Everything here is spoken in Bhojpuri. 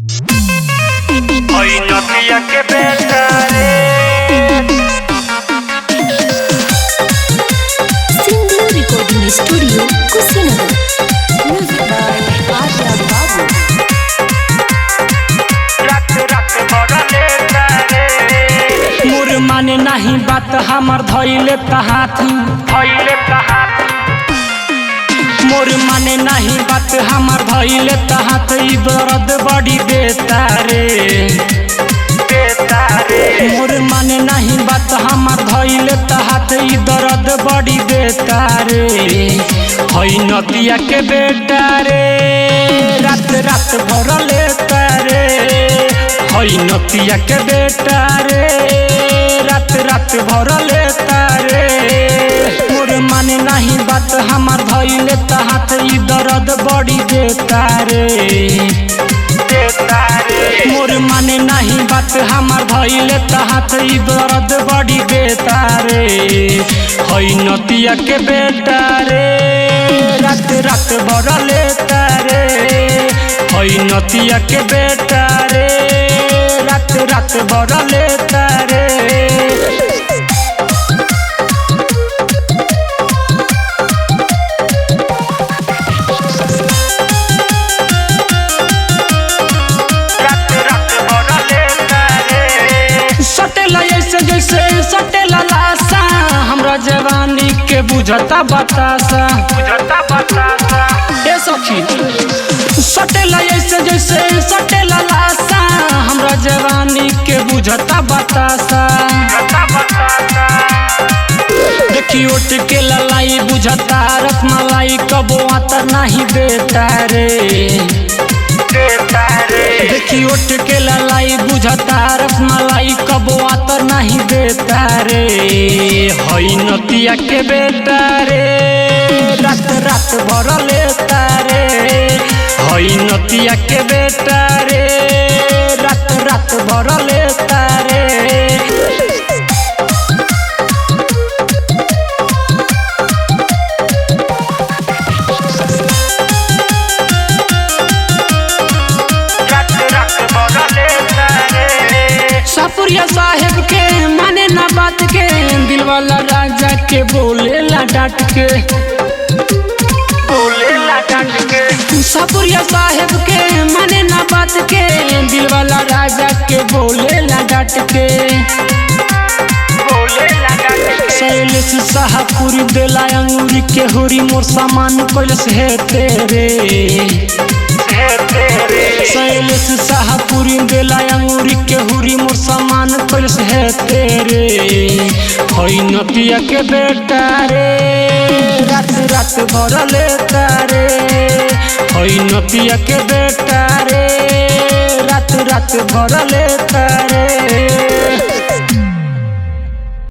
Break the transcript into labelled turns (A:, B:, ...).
A: Hoy no tía que pensaré.
B: Single Recording Studio, Kushinagar. Music by Arya Babu.
A: रात रात बड़ा लेता रे।
C: मोर माने नहीं बात हमर धइले हाथ मोर माने नहीं बात हमर धइले हाथ ई दर्द बड़ी देता रे मोर माने नहीं बात हमर धइले हाथ ई दर्द बड़ी देता रे हई नदिया के बेटा रे रात रात भर लेता रे हई नदिया के बेटा रे रात रात भर लेता रे मोर माने नहीं बात हमर धइले हाथ ई दर्द बड़ी देता रे मोर माने नहीं बात हमर धइले हाथ ई दर्द बड़ी देता रे हई नदिया के बेटा रे रात रात भर लेता रे हई नदिया के बेटा रे रात रात भर लेता रे सटेला ऐसे जैसे सटेला लाशा हमरा जवानी के बुझता बतासा ए सखी सटेला ऐसे जैसे सटेला लाशा हमरा जवानी के बुझता बतासा देखी उठ के ललाई बुझता रसमलाई कबो आता नहीं देता रे देखी उठ के ललाई बुझता रसमलाई कबो आतर नहीं देता रे हई नदिया के बेटा रे रात रात भर लेता रे हई नदिया के बेटा रे रात रात भर लेता रे सपुरिया साहेब के माने ना बात के दिल वाला राजा के बोलेला डांट के सपुरिया साहेब के माने ना बात के दिल वाला राजा के बोलेला डांट के शैलेश शाहपुरी देला अंगूरी के हुरी मोर सामान कैलस है तेरे शैलेश शाहपुरी देला अंगूरी के हुरी मोर सामान कैलस है तेरे हई नदिया के बेटा रे रात रात भर लेता रे हई नदिया के बेटा रे रात रात भर लेता